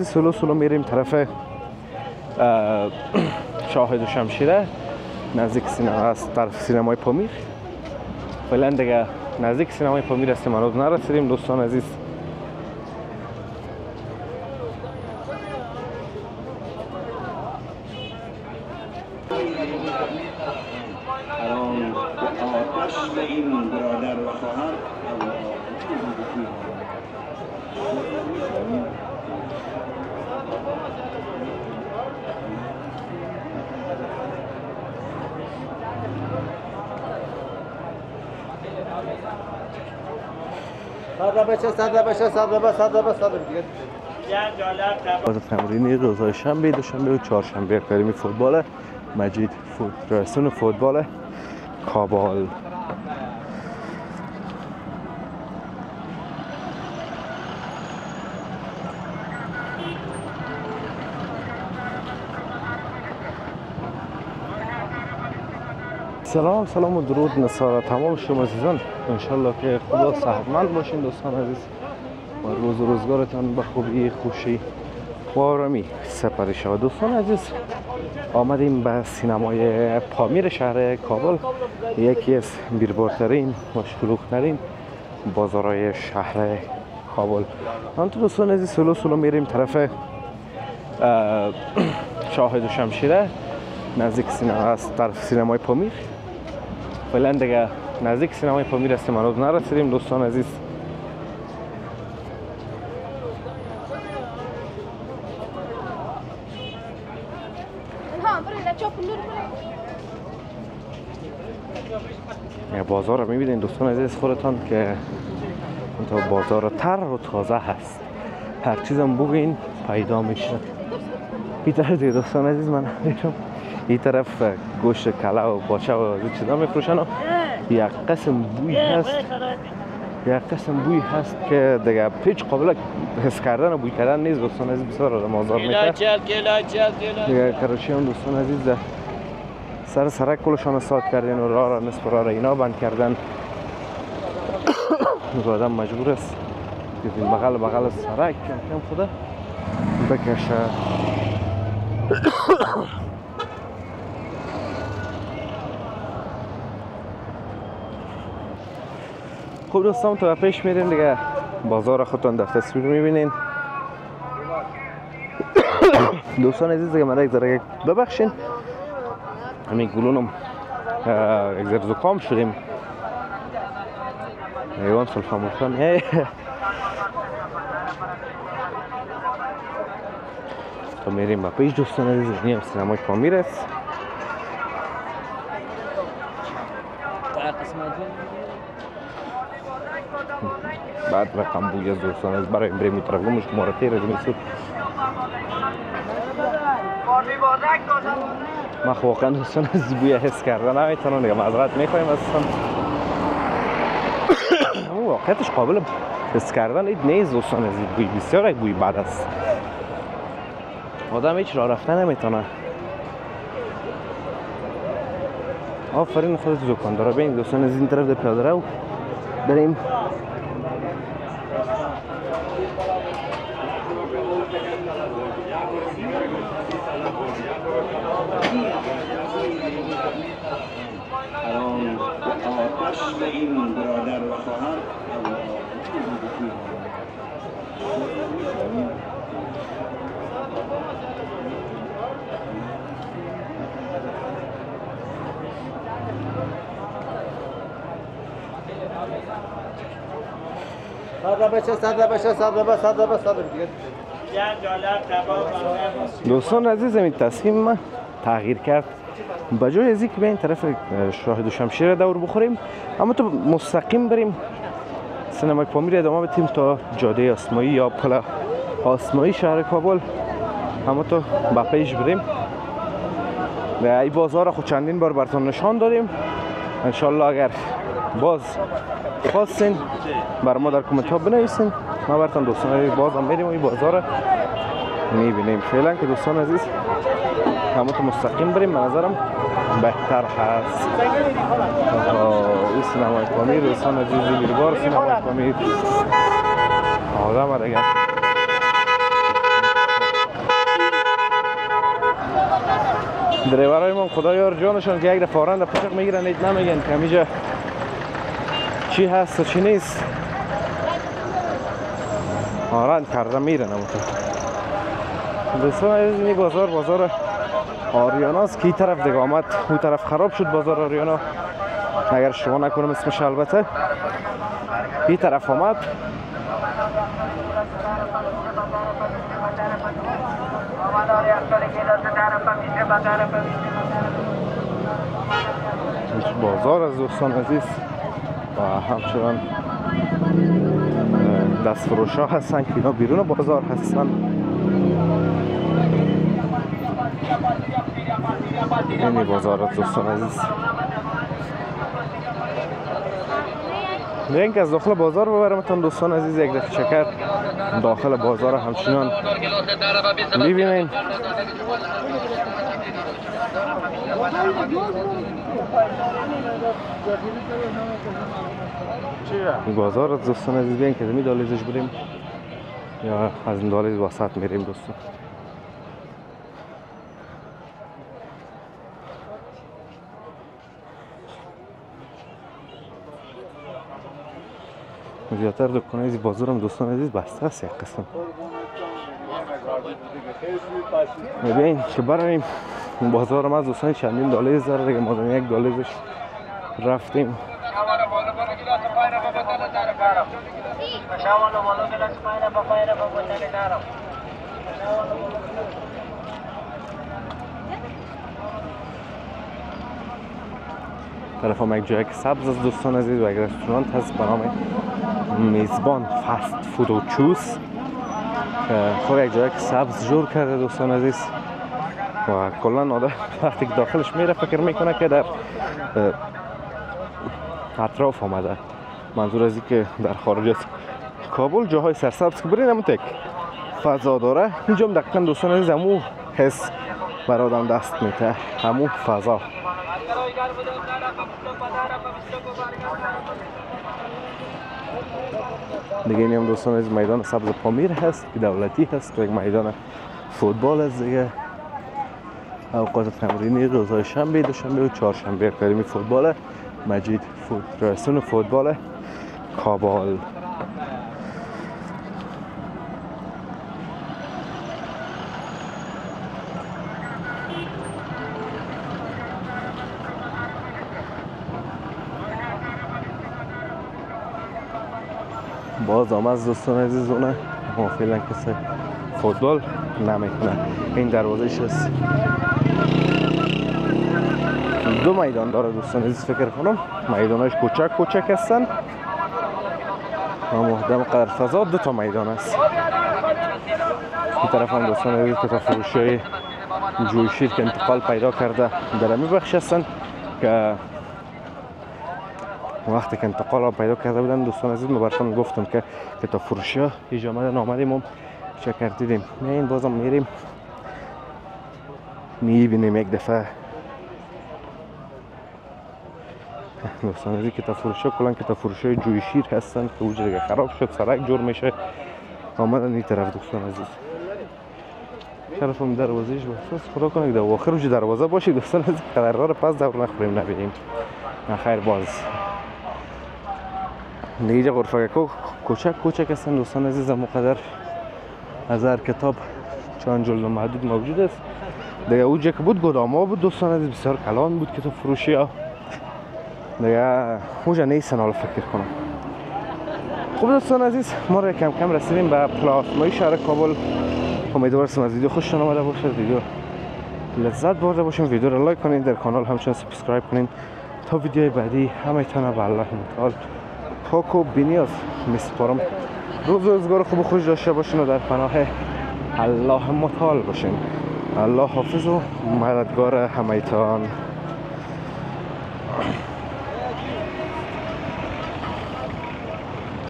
سلو میریم طرف شاهد و شمشیره، نزدیک سینما است، طرف سینمای پامیر. فعلا دیگه نزدیک سینمای پامیر هستیم، هنوز نرسیدیم دوستان عزیز. این برادر و خواهر باز تمرینی روزهای شنبه، دوشنبه و چهارشنبه اکادمی فوتبال مجید فدراسیون فوتبال کابل. سلام و درود نثار تمام شما عزیزان. انشالله که خدا صحتمند باشین دوستان عزیز و روز و روزگارتان به خوبی، خوشی و آرامی سپری شود. دوستان عزیز آمدیم به سینمای پامیر شهر کابل، یکی از بیربارترین و شلوغ‌ترین بازارهای شهر کابل. همونطور دوستان عزیز سلو میریم طرف شاهد و شمشیره، نزدیک سینما است، طرف سینمای پامیر. فعلا دیگه نزدیک سینمای پامیر هستیم، هنوز نرسیدیم دوستان عزیز. بازار رو میبینید دوستان عزیز خودتان که بازار تر و تازه هست، هر چیزم بگین پیدا میشه. این طرف دیگه دوستان عزیز من میرم این طرف گوشت کله و باچه و از این چیزا میفروشن و یک قسم بوی هست که دیگه هیچ قابل حس کردن و بوی کردن نیست دوستان عزیز. بسیار آدم آزار میده دیگه. کراچی هم دوستان عزیز سر سرک کلشان ساد کردن و راه را نصف راه را اینا بند کردن. آدم مجبور است بغل سرک کم خدا بکشه. خب دوستان تو پیش میرین دیگه، بازار خودتان در تصویر میبینین. دوستان عزیز دیگه من یک ذره ببخشین، همین گلونم یک ذره زکام شدیم، ایوان سلفاموشان تو میریم با پیش دوستان عزیز. نیم سینمای پامیر است. بعد رقم بوی از دوستان عزیز برای بریم میترگمش مارتی رزمی سود. من واقعا دوستان عزیز بوی حس کردن نمیتونم دیگه، معذرت میخوایم ازتان. اما واقعیتش قابل حس کردن نیست دوستان عزیز، بوی بسیار یک بوی بد است، آدم هیچ راه رفتن نمیتونه. آفرین خودت دکاندارا. ببین دوستان از این طرف در پیاده رو بریم. آتش به این برادر و خواهر دوستان عزیز این تصمیم من تغییر کرد، بجای از اینکه به این طرف شاهد و شمشیر دور بخوریم اما تو مستقیم بریم سینمای پامیر ادامه بدیم تا جاده آسمایی یا پل آسمایی شهر کابل، اما تو با پیش بریم. این بازار خود چندین بار براتون نشان دادیم، انشالله اگر باز خواستین بر ما در کامنت ها بنویسین، ما براتون دوستان باز هم میریم و این بازار میبینیم. فعلا که دوستان عزیز همه تو مستقیم بریم به نظرم بهتر هست. این سینمای پامیر دوستان عزیزی بیربار سینمای پامیر آدم دیگه دریورای ما خدا یار جانشون که یک دفعه فارند پچق میگیرن ایت نمیگن که همیجا چی هست و چی نیست. فارند کرده میرن همونطور. دوستان این بازار آریاناست که این طرف دیگه آمد، اون طرف خراب شد بازار آریانا اگر شما نکنم اسمش، البته این طرف آمد. بازار از دوستان عزیز و همچنان دست فروش ها هستن که اینا بیرون بازار هستن. اینی بازار از دوستان عزیز. میگن که از داخل بازار ببرمتون دوستان عزیز یک دفعه چکر داخل بازار همچنان میبینین. این بازار از دوستان عزیز بیاین که می دالیزش بریم یا از این دالیز وسط میریم دوستان. زیادتر دکانه از بازار هم دوستان عزیز بسته است یک قسم. میبین که براییم بازار ما دوستان چندین دالیز داره دیگه، ما یک دالیزش رفتیم. طرف هم یک جای سبز از دوستان عزیز و یک رستورانت هست به نام میزبان فست فود و چوس که خود یک جای سبز جور کرده دوستان عزیز و کلا آدم وقتی که داخلش میره فکر میکنه که در اطراف آمده. منظور از که در خارج از کابل جاهای سرسبز که برین همون تک فضا داره، اینجا هم دقیقا دوستان عزیز همون حس بر آدم دست میته، همون فضا. دیگه این هم دوستان عزیز میدان سبز پامیر هست که دولتی هست، یک میدان فوتبال است دیگه. اوقات تمرینی روزهای شنبه، دوشنبه و چهارشنبه اکادمی فوتبال مجید رسون فوتبال کابل. باز آمد دوستان عزیز اونه ما فعلا کسی فوتبال نمیکنه. این دروازهش هست. دو میدان داره دوستان عزیز فکر کنم، میدانش کوچک هستن اما دم قدر فضا دو تا میدان است. این طرف هم دوستان عزیز که تا فروشی جوی شیر که انتقال پیدا کرده در امی بخش هستن که وقتی که انتقال پیدا کرده بودن دوستان عزیز ما براتون گفتم که تا فروشی ها اینجا آمدیم هم چکر دیدیم. این بازم میریم میبینیم یک دفعه دوستان عزیز که تا فروشی کلان که تا فروشی جوی شیر هستن که اوج دیگه خراب شد، سرک جور میشه آمدن این طرف دوستان عزیز. طرف هم دروازهش بسته خدا کنه که در آخر اوج دروازه باشه دوستان عزیز قدر را پس دور نخوریم نبینیم. خیر باز دیگه غرفه کوچک هستن دوستان عزیز. مقدر از هر کتاب چند جلد محدود موجود است دیگه. اوجه که بود گداما بود دوستان عزیز، بسیار کلان بود کتاب فروشی ها دیگه، اوجه نیستن حالا فکر کنم. خب دوستان عزیز ما را کم کم رسیدیم به پلاسمای شهر کابل. امیدوارم از ویدیو خوشتون آمده باشه، ویدیو لذت برده باشین. ویدیو را لایک کنین، در کانال همچنین سابسکرایب کنین تا ویدیوی بعدی همه تانه به الله متعال پاک و بی‌نیاز میسپارم. روزگار خوب و خوش داشته باشین و در پناه الله متعال باشین. الله حافظ و مددگار همه تان.